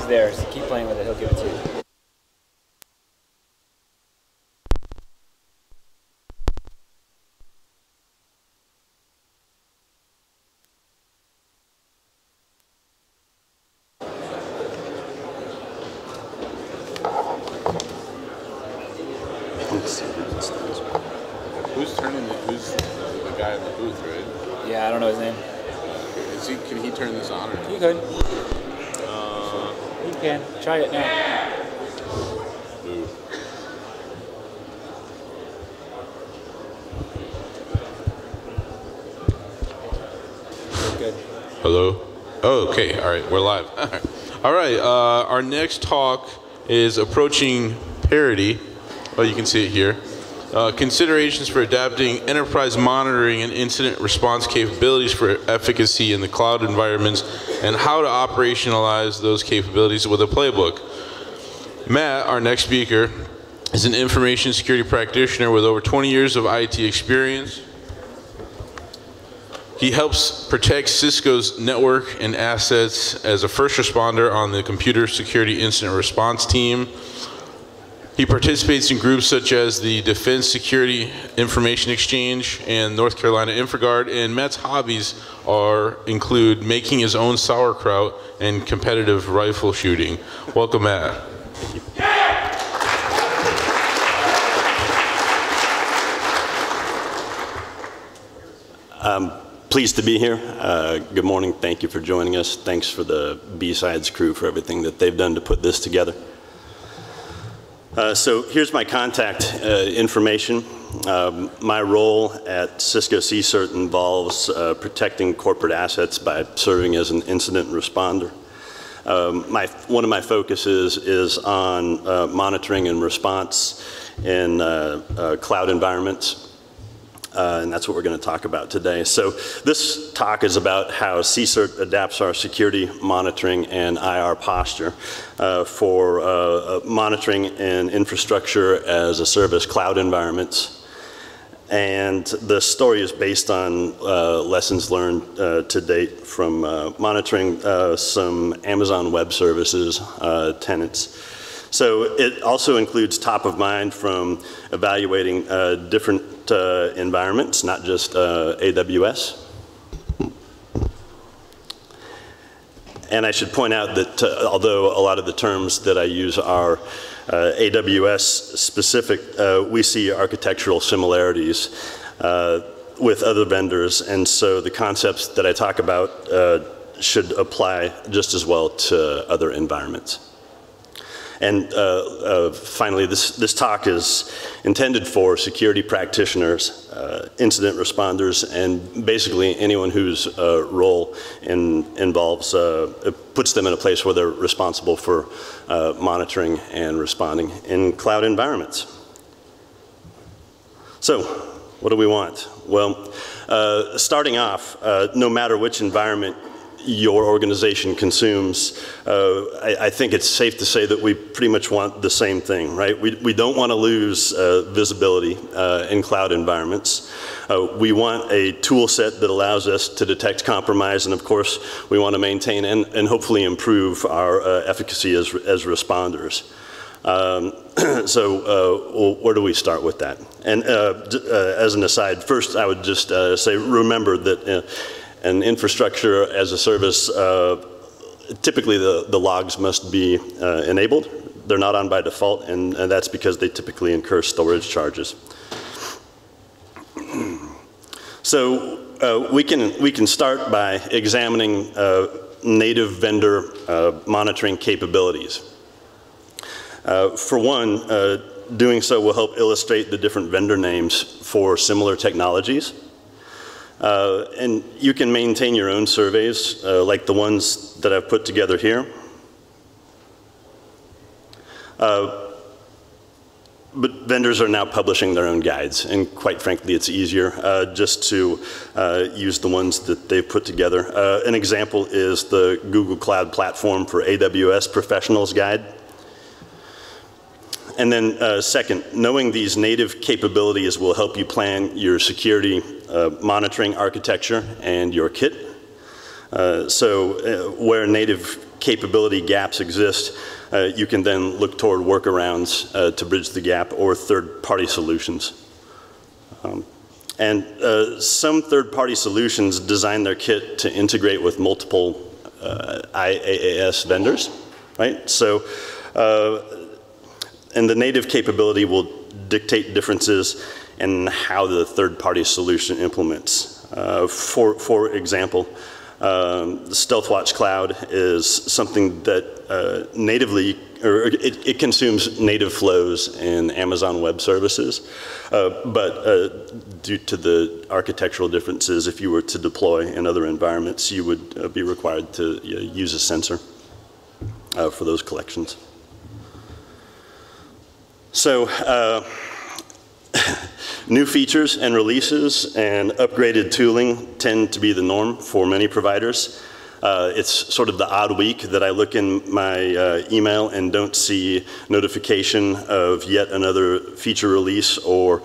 there, so keep playing with it. He'll give it to you. Who's the guy in the booth, right? Yeah, I don't know his name. Can he turn this on? Or You could. You can. Try it now. Ooh. Good. Hello? Oh, okay. All right. We're live. All right. Our next talk is approaching parity. Oh, you can see it here. Considerations for adapting enterprise monitoring and incident response capabilities for efficacy in the cloud environments, and how to operationalize those capabilities with a playbook. Matt, our next speaker, is an information security practitioner with over 20 years of IT experience. He helps protect Cisco's network and assets as a first responder on the computer security incident response team. He participates in groups such as the Defense Security Information Exchange and North Carolina InfraGard, and Matt's hobbies include making his own sauerkraut and competitive rifle shooting. Welcome, Matt. I'm pleased to be here. Good morning. Thank you for joining us. Thanks for the BSides crew for everything that they've done to put this together. So here's my contact information. My role at Cisco CCERT involves protecting corporate assets by serving as an incident responder. One of my focuses is on monitoring and response in cloud environments. And that's what we're going to talk about today. So this talk is about how CCERT adapts our security monitoring and IR posture for monitoring and infrastructure as a service cloud environments. And the story is based on lessons learned to date from monitoring some Amazon Web Services tenants. So it also includes top of mind from evaluating different environments, not just AWS. And I should point out that although a lot of the terms that I use are AWS specific, we see architectural similarities with other vendors, and so the concepts that I talk about should apply just as well to other environments. And finally, this talk is intended for security practitioners, incident responders, and basically anyone whose role involves, puts them in a place where they're responsible for monitoring and responding in cloud environments. So, what do we want? Well, starting off, no matter which environment your organization consumes, I think it's safe to say that we pretty much want the same thing, right? We don't want to lose visibility in cloud environments. We want a tool set that allows us to detect compromise, and of course, we want to maintain and hopefully improve our efficacy as responders. So where do we start with that? And as an aside, first I would just say, remember that an infrastructure as a service, typically the logs must be enabled. They're not on by default, and that's because they typically incur storage charges. So we can start by examining native vendor monitoring capabilities. For one, doing so will help illustrate the different vendor names for similar technologies. And you can maintain your own surveys, like the ones that I've put together here. But vendors are now publishing their own guides, and quite frankly, it's easier just to use the ones that they've put together. An example is the Google Cloud Platform for AWS Professionals Guide. And then second, knowing these native capabilities will help you plan your security monitoring architecture and your kit. So where native capability gaps exist, you can then look toward workarounds to bridge the gap or third-party solutions. Some third-party solutions design their kit to integrate with multiple IaaS vendors, right? So, and the native capability will dictate differences in how the third-party solution implements. For example, the StealthWatch Cloud is something that natively, or it consumes native flows in Amazon Web Services, but due to the architectural differences, if you were to deploy in other environments, you would be required to use a sensor for those collections. So, new features and releases and upgraded tooling tend to be the norm for many providers. It's sort of the odd week that I look in my email and don't see notification of yet another feature release or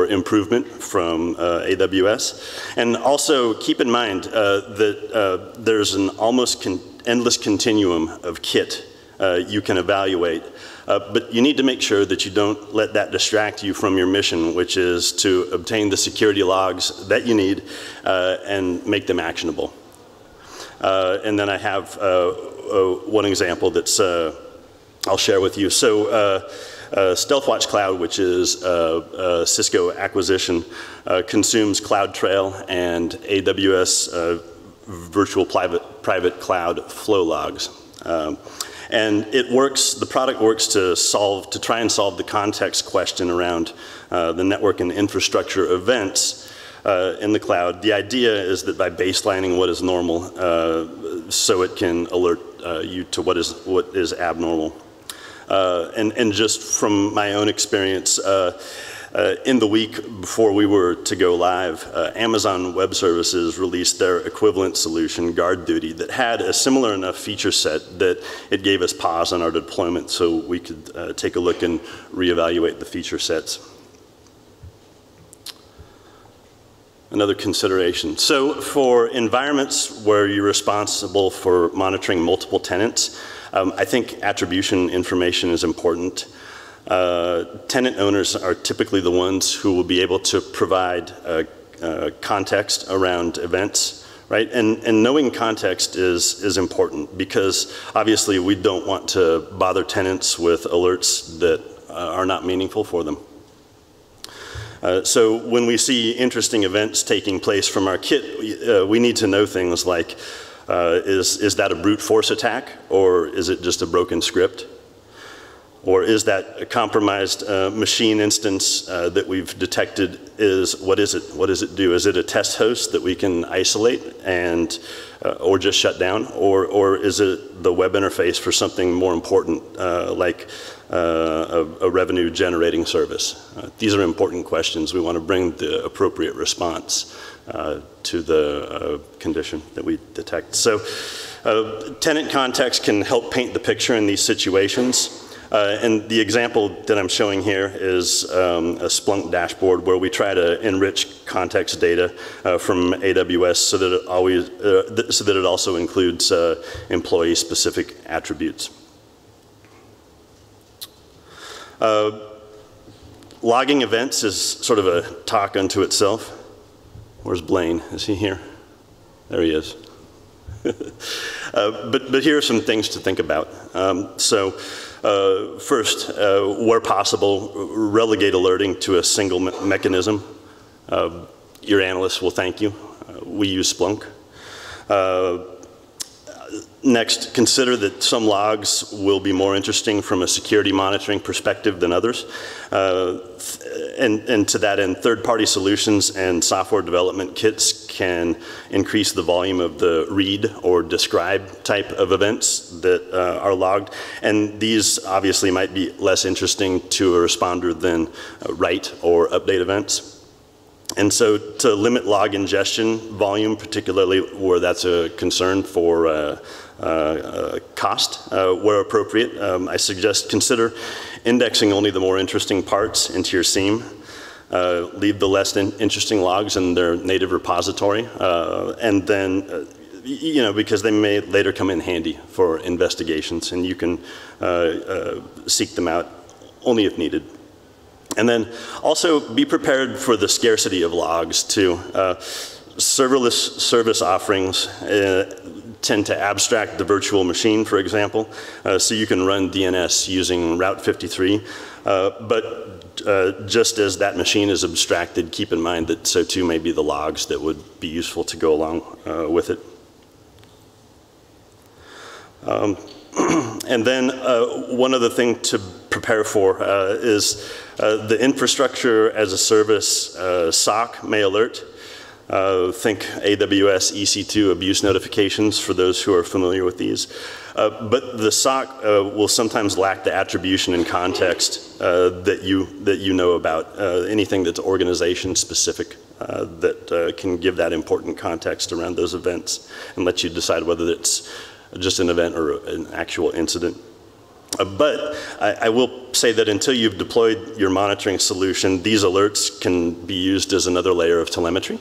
improvement from AWS. And also keep in mind that there's an almost endless continuum of kit you can evaluate. But you need to make sure that you don't let that distract you from your mission, which is to obtain the security logs that you need and make them actionable. And then I have one example that's I'll share with you. So StealthWatch Cloud, which is a Cisco acquisition, consumes CloudTrail and AWS virtual private cloud flow logs. And it works, the product works to try and solve the context question around the network and infrastructure events in the cloud. The idea is that by baselining what is normal, so it can alert you to what is abnormal. And just from my own experience, in the week before we were to go live, Amazon Web Services released their equivalent solution, GuardDuty, that had a similar enough feature set that it gave us pause on our deployment so we could take a look and reevaluate the feature sets. Another consideration. So for environments where you're responsible for monitoring multiple tenants, I think attribution information is important. Tenant owners are typically the ones who will be able to provide context around events, right? And knowing context is important because obviously we don't want to bother tenants with alerts that are not meaningful for them. So when we see interesting events taking place from our kit, we need to know things like, is that a brute force attack or is it just a broken script? Or is that a compromised machine instance that we've detected what is it? What does it do? Is it a test host that we can isolate and, or just shut down? Or is it the web interface for something more important like a revenue generating service? These are important questions. We want to bring the appropriate response to the condition that we detect. So tenant context can help paint the picture in these situations. And the example that I'm showing here is a Splunk dashboard where we try to enrich context data from AWS so that it also includes employee-specific attributes. Logging events is sort of a talk unto itself. Where's Blaine? Is he here? There he is. But here are some things to think about. First, where possible, relegate alerting to a single mechanism. Your analysts will thank you. We use Splunk. Next, consider that some logs will be more interesting from a security monitoring perspective than others. And to that end, third-party solutions and software development kits can increase the volume of the read or describe type of events that are logged. And these obviously might be less interesting to a responder than write or update events. And so to limit log ingestion volume, particularly where that's a concern for cost, where appropriate, I suggest consider indexing only the more interesting parts into your SIEM. Leave the less interesting logs in their native repository. And then you know, because they may later come in handy for investigations, and you can seek them out only if needed. And then also be prepared for the scarcity of logs too. Serverless service offerings tend to abstract the virtual machine, for example, so you can run DNS using Route 53, but just as that machine is abstracted, keep in mind that so too may be the logs that would be useful to go along with it. And then one other thing to prepare for is the infrastructure as a service SOC may alert. Think AWS EC2 abuse notifications for those who are familiar with these. But the SOC will sometimes lack the attribution and context that you know about, anything that's organization specific that can give that important context around those events and let you decide whether it's just an event or an actual incident. But I will say that until you've deployed your monitoring solution, these alerts can be used as another layer of telemetry.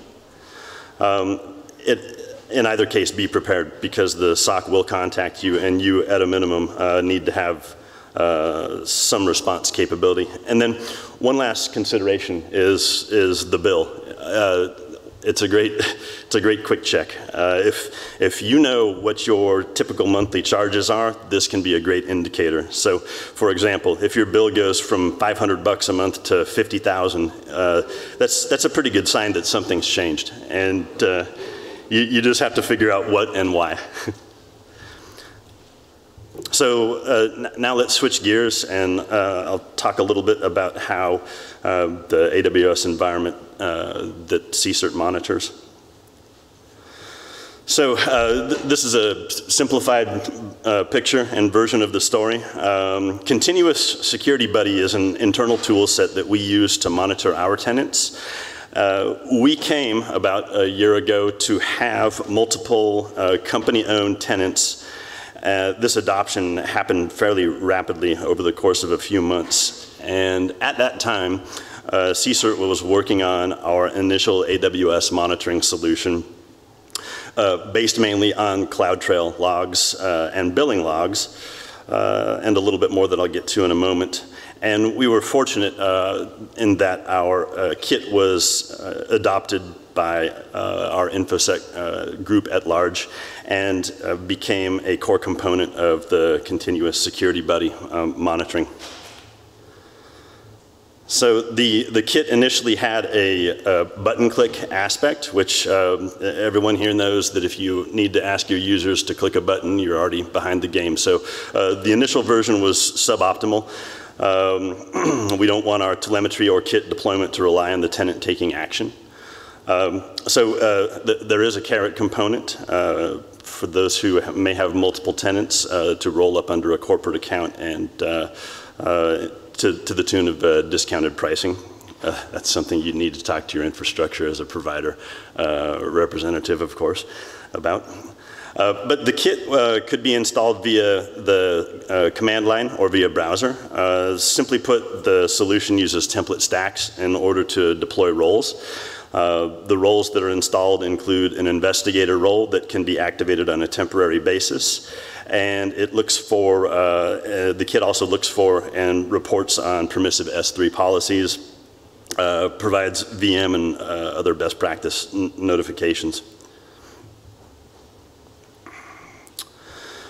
In either case, be prepared because the SOC will contact you, and you, at a minimum, need to have some response capability. And then one last consideration is the bill. It's a great quick check. If you know what your typical monthly charges are, this can be a great indicator. So, for example, if your bill goes from $500 a month to $50,000, that's a pretty good sign that something's changed, and you just have to figure out what and why. So now let's switch gears, and I'll talk a little bit about how the AWS environment that CSIRT monitors. So this is a simplified picture and version of the story. Continuous Security Buddy is an internal tool set that we use to monitor our tenants. We came about a year ago to have multiple company-owned tenants. This adoption happened fairly rapidly over the course of a few months. And at that time, CSIRT was working on our initial AWS monitoring solution based mainly on CloudTrail logs and billing logs, and a little bit more that I'll get to in a moment. And we were fortunate in that our kit was adopted by our InfoSec group at large and became a core component of the Continuous Security Buddy monitoring. So the kit initially had a button click aspect, which everyone here knows that if you need to ask your users to click a button, you're already behind the game. So the initial version was suboptimal. We don't want our telemetry or kit deployment to rely on the tenant taking action. There is a carrot component for those who may have multiple tenants to roll up under a corporate account and to the tune of discounted pricing. That's something you need to talk to your infrastructure as a provider representative, of course, about. But the kit could be installed via the command line or via browser. Simply put, the solution uses template stacks in order to deploy roles. The roles that are installed include an investigator role that can be activated on a temporary basis. And it looks for, the kit also looks for and reports on permissive S3 policies, provides VM and other best practice notifications.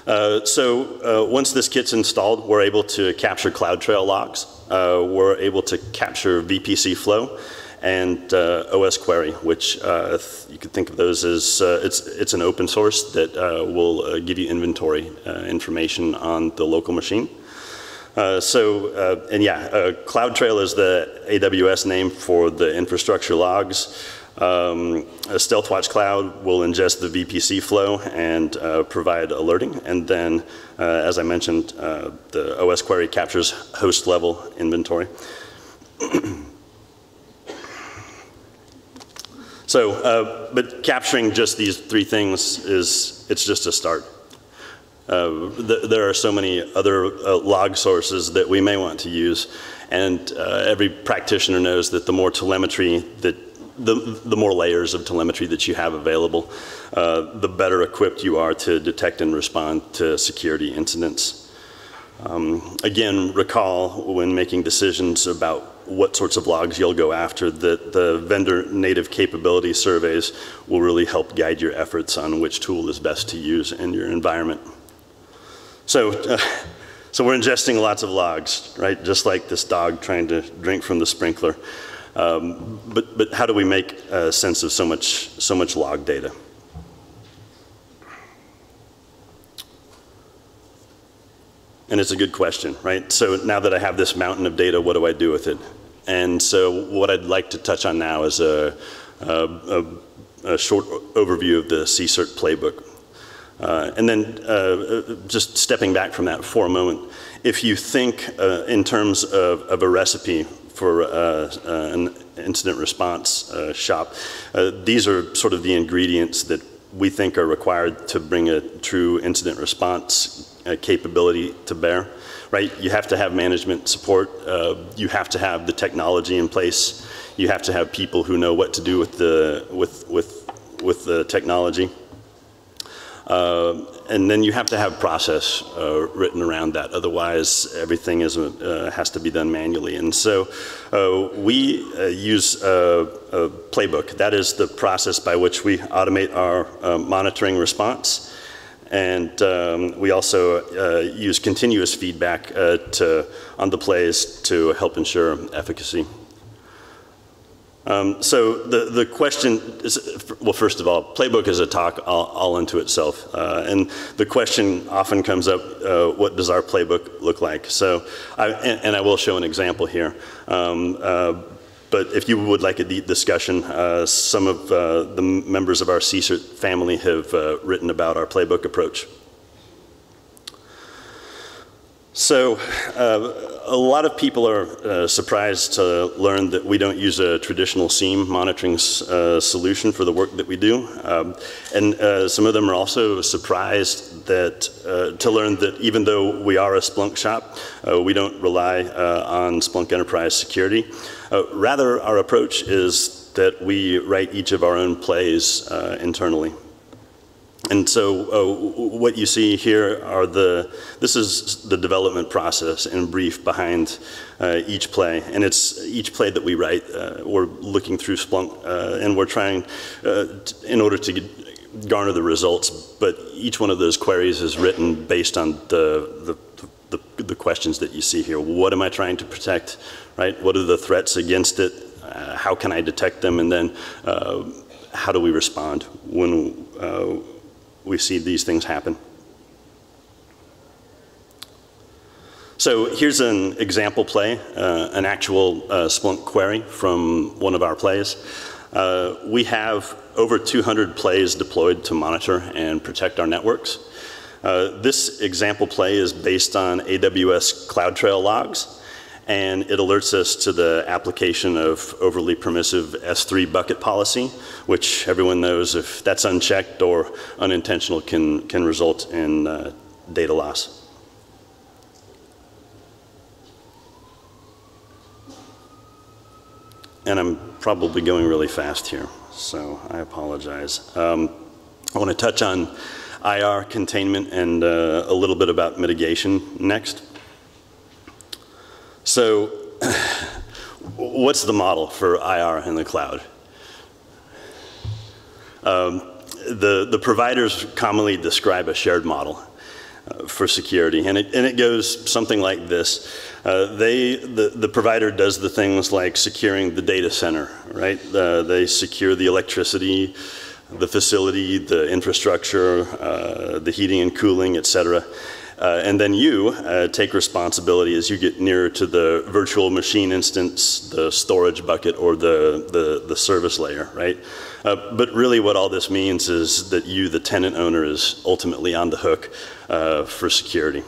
Once this kit's installed, we're able to capture CloudTrail logs. We're able to capture VPC flow and OS query, which you could think of those as, it's an open source that will give you inventory information on the local machine. CloudTrail is the AWS name for the infrastructure logs. Stealthwatch Cloud will ingest the VPC flow and provide alerting. And then, as I mentioned, the OS query captures host level inventory. But capturing just these three things it's just a start. There are so many other log sources that we may want to use, and every practitioner knows that the more telemetry that the more layers of telemetry that you have available, the better equipped you are to detect and respond to security incidents. Again, recall when making decisions about what sorts of logs you'll go after, that the vendor native capability surveys will really help guide your efforts on which tool is best to use in your environment. So we're ingesting lots of logs, right? Just like this dog trying to drink from the sprinkler. But how do we make sense of so much log data? And it's a good question, right? So now that I have this mountain of data, what do I do with it? And so what I'd like to touch on now is a short overview of the CSIRT playbook. And then just stepping back from that for a moment, if you think in terms of a recipe for an incident response shop, these are sort of the ingredients that we think are required to bring a true incident response capability to bear, right? You have to have management support. You have to have the technology in place. You have to have people who know what to do with the technology. And then you have to have process written around that. Otherwise, everything has to be done manually. And so we use a playbook. That is the process by which we automate our monitoring response. And we also use continuous feedback on the plays to help ensure efficacy. So the question is, well, first of all, playbook is a talk all unto itself. And the question often comes up, what does our playbook look like? So, I will show an example here. But if you would like a deep discussion, some of the members of our CSIRT family have written about our playbook approach. So a lot of people are surprised to learn that we don't use a traditional SIEM monitoring solution for the work that we do. And some of them are also surprised that, to learn that even though we are a Splunk shop, we don't rely on Splunk Enterprise Security. Rather, our approach is that we write each of our own plays internally. And so what you see here are this is the development process in brief behind each play. And it's each play that we write, we're looking through Splunk and we're trying in order to garner the results, but each one of those queries is written based on the questions that you see here. What am I trying to protect, right? What are the threats against it? How can I detect them? And then how do we respond when we see these things happen? So here's an example play, an actual Splunk query from one of our plays. We have over 200 plays deployed to monitor and protect our networks. This example play is based on AWS CloudTrail logs, and it alerts us to the application of overly permissive S3 bucket policy, which everyone knows if that's unchecked or unintentional can result in data loss. And I'm probably going really fast here, so I apologize. I want to touch on IR containment and a little bit about mitigation next. So what's the model for IR in the cloud? The providers commonly describe a shared model for security, and it goes something like this. The provider does the things like securing the data center, right? They secure the electricity, the facility, the infrastructure, the heating and cooling, et cetera. And then you take responsibility as you get nearer to the virtual machine instance, the storage bucket, or the service layer, right? But really what all this means is that you, the tenant owner, is ultimately on the hook for security.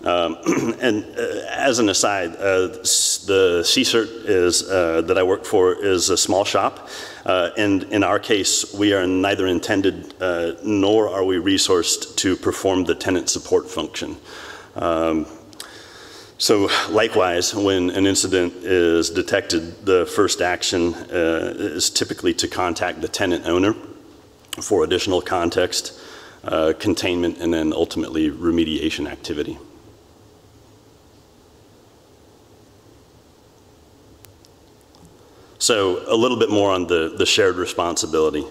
And as an aside, the CSIRT that I work for is a small shop. And in our case, we are neither intended nor are we resourced to perform the tenant support function. So likewise, when an incident is detected, the first action is typically to contact the tenant owner for additional context, containment, and then ultimately remediation activity. So a little bit more on the shared responsibility.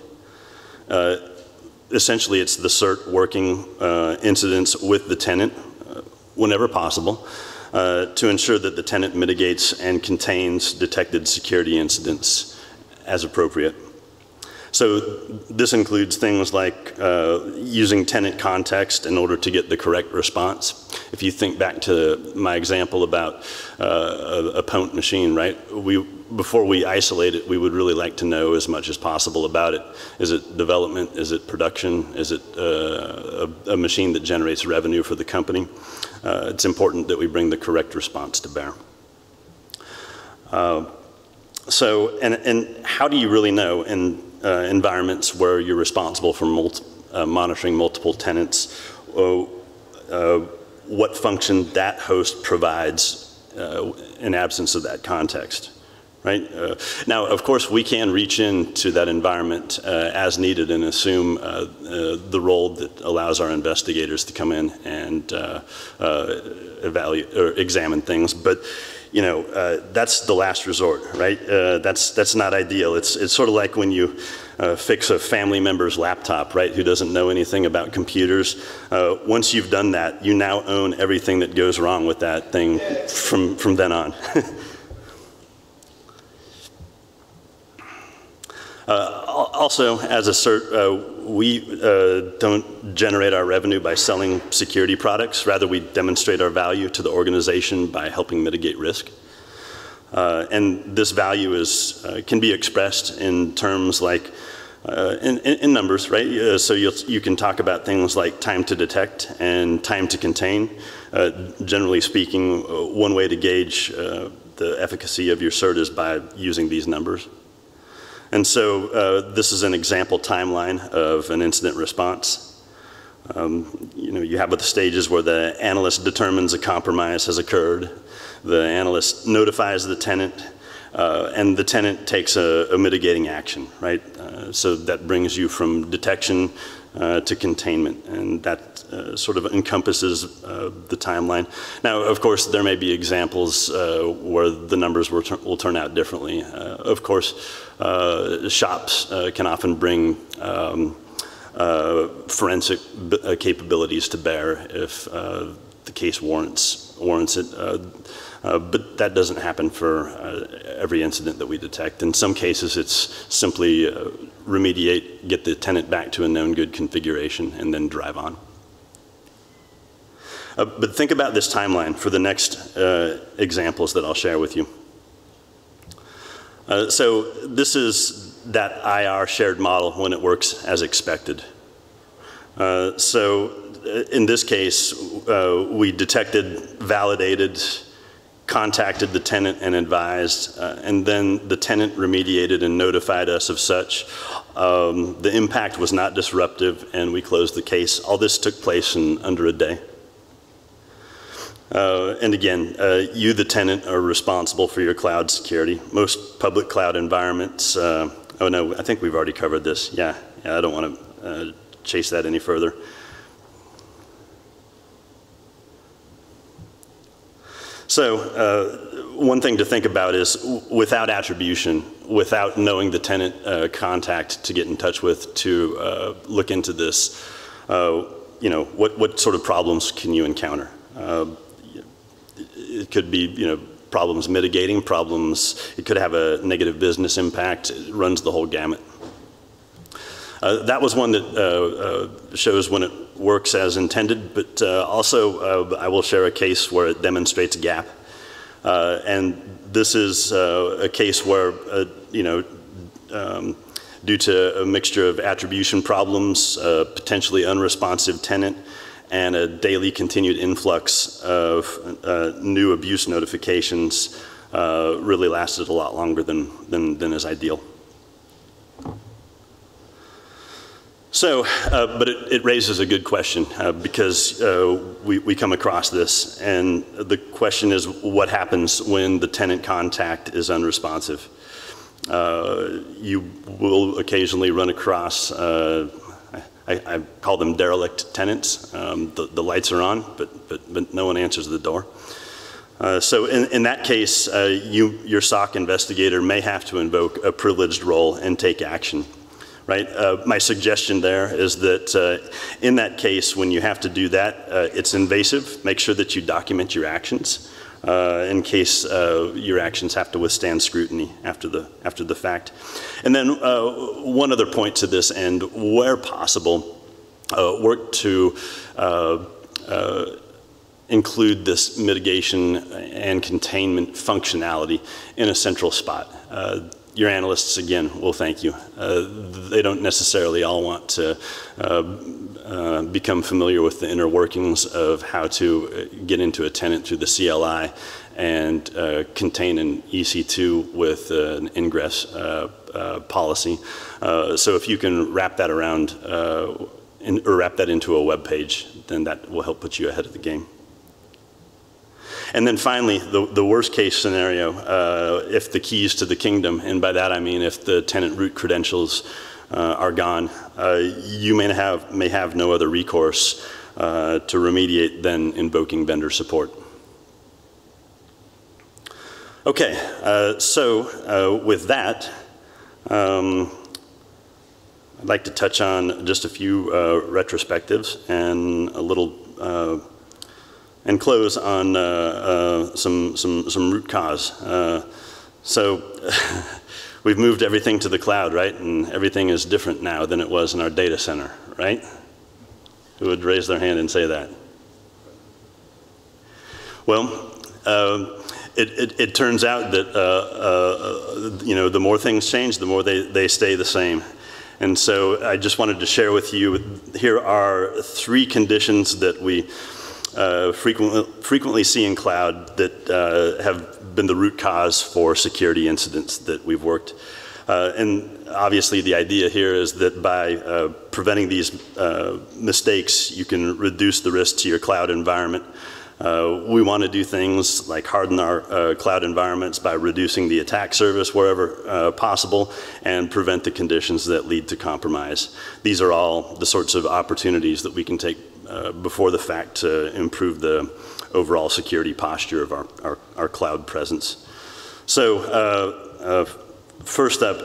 Essentially, it's the CERT working incidents with the tenant whenever possible to ensure that the tenant mitigates and contains detected security incidents as appropriate. So this includes things like using tenant context in order to get the correct response. If you think back to my example about a punt machine, right? Before we isolate it, we would really like to know as much as possible about it. Is it development? Is it production? Is it a machine that generates revenue for the company? It's important that we bring the correct response to bear. So, and how do you really know in environments where you're responsible for monitoring multiple tenants, what function that host provides in absence of that context, right? Now, of course, we can reach into that environment as needed and assume the role that allows our investigators to come in and evaluate or examine things, but you know, that's the last resort, right? That's not ideal. It's sort of like when you fix a family member's laptop, right, who doesn't know anything about computers. Once you've done that, you now own everything that goes wrong with that thing from then on. Also, as a CERT, we don't generate our revenue by selling security products. Rather, we demonstrate our value to the organization by helping mitigate risk. And this value can be expressed in terms like, in numbers, right? So you can talk about things like time to detect and time to contain. Generally speaking, one way to gauge the efficacy of your CERT is by using these numbers. And so this is an example timeline of an incident response. You know, you have the stages where the analyst determines a compromise has occurred. The analyst notifies the tenant, and the tenant takes a mitigating action, right? So that brings you from detection to containment, and that sort of encompasses the timeline. Now, of course, there may be examples where the numbers will turn out differently. Of course, shops can often bring forensic capabilities to bear if the case warrants it. But that doesn't happen for every incident that we detect. In some cases, it's simply remediate, get the tenant back to a known good configuration, and then drive on. But think about this timeline for the next examples that I'll share with you. So this is that IR shared model when it works as expected. So in this case, we detected, validated, contacted the tenant and advised, and then the tenant remediated and notified us of such. The impact was not disruptive, and we closed the case. All this took place in under a day. And again, you, the tenant, are responsible for your cloud security. Most public cloud environments, oh no, I think we've already covered this. Yeah, I don't want to chase that any further. So one thing to think about is without attribution, without knowing the tenant contact to get in touch with to look into this, you know, what sort of problems can you encounter? It could be, you know, problems mitigating, problems, it could have a negative business impact, it runs the whole gamut. That was one that shows when it works as intended, but also I will share a case where it demonstrates a gap. And this is a case where, you know, due to a mixture of attribution problems, potentially unresponsive tenant, and a daily continued influx of new abuse notifications really lasted a lot longer than is ideal. So, but it raises a good question because we come across this, and the question is what happens when the tenant contact is unresponsive? You will occasionally run across, I call them derelict tenants. The lights are on, but no one answers the door. So in that case, your SOC investigator may have to invoke a privileged role and take action. Right? My suggestion there is that in that case, when you have to do that, it's invasive. Make sure that you document your actions in case your actions have to withstand scrutiny after the fact. And then one other point to this end, where possible, work to include this mitigation and containment functionality in a central spot. Your analysts, again, will thank you. They don't necessarily all want to become familiar with the inner workings of how to get into a tenant through the CLI and contain an EC2 with an ingress policy. So if you can wrap that around, or wrap that into a web page, then that will help put you ahead of the game. And then finally, the worst case scenario, if the keys to the kingdom, and by that I mean if the tenant root credentials are gone, you may have no other recourse to remediate than invoking vendor support. Okay, so with that, I'd like to touch on just a few retrospectives and a little and close on some root cause. So we've moved everything to the cloud, right? And everything is different now than it was in our data center, right? Who would raise their hand and say that? Well, it turns out that you know, the more things change, the more they stay the same. And so I just wanted to share with you, here are 3 conditions that we frequently see in cloud that have been the root cause for security incidents that we've worked. And obviously the idea here is that by preventing these mistakes, you can reduce the risk to your cloud environment. We want to do things like harden our cloud environments by reducing the attack surface wherever possible and prevent the conditions that lead to compromise. These are all the sorts of opportunities that we can take before the fact to improve the overall security posture of our cloud presence. So first up,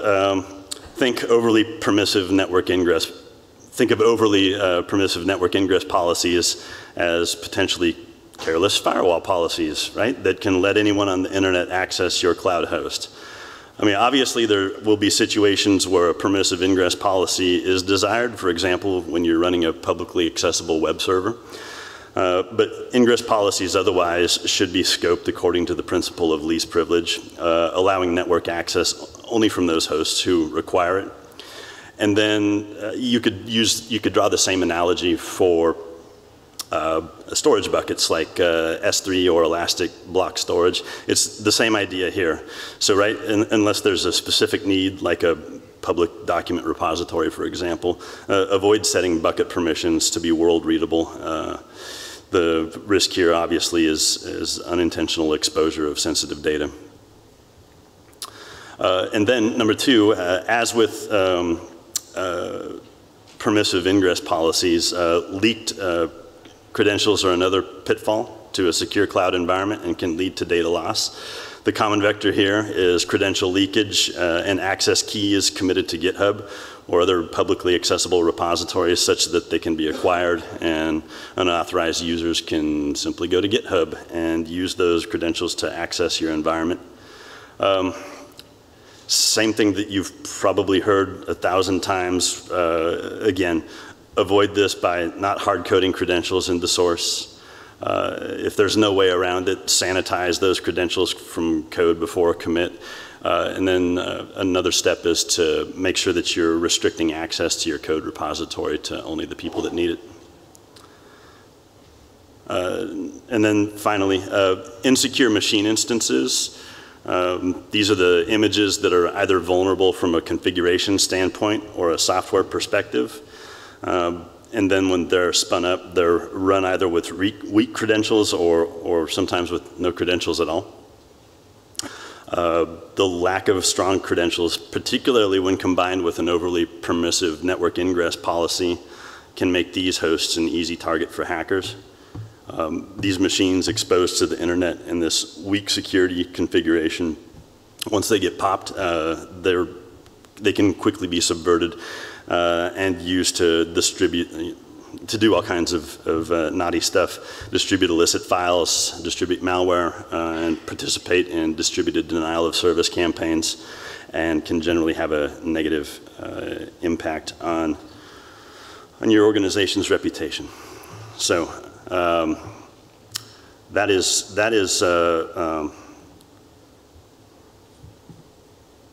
think overly permissive network ingress. Think of overly permissive network ingress policies as potentially careless firewall policies, right? That can let anyone on the internet access your cloud host. I mean, obviously there will be situations where a permissive ingress policy is desired, for example, when you're running a publicly accessible web server. But ingress policies otherwise should be scoped according to the principle of least privilege, allowing network access only from those hosts who require it. And then you could draw the same analogy for storage buckets like S3 or Elastic Block Storage. It's the same idea here. So right, unless there's a specific need like a public document repository, for example, avoid setting bucket permissions to be world readable. The risk here obviously is unintentional exposure of sensitive data. And then number 2, as with permissive ingress policies, leaked credentials are another pitfall to a secure cloud environment and can lead to data loss. The common vector here is credential leakage and access key is committed to GitHub or other publicly accessible repositories such that they can be acquired, and unauthorized users can simply go to GitHub and use those credentials to access your environment. Same thing that you've probably heard 1,000 times. Again, avoid this by not hard coding credentials into source. If there's no way around it, sanitize those credentials from code before commit. And then another step is to make sure that you're restricting access to your code repository to only the people that need it. And then finally, insecure machine instances. These are the images that are either vulnerable from a configuration standpoint or a software perspective. And then when they're spun up, they're run either with weak credentials or sometimes with no credentials at all. The lack of strong credentials, particularly when combined with an overly permissive network ingress policy, can make these hosts an easy target for hackers. These machines exposed to the internet in this weak security configuration, once they get popped, they can quickly be subverted and used to do all kinds of naughty stuff, distribute illicit files, distribute malware, and participate in distributed denial of service campaigns, and can generally have a negative impact on your organization's reputation. So that is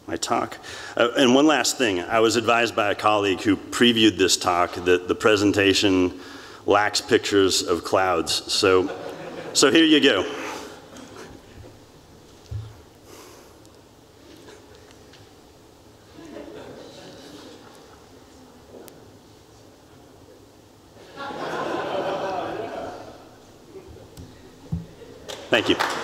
my talk. And one last thing, I was advised by a colleague who previewed this talk that the presentation lacks pictures of clouds. So here you go. Thank you.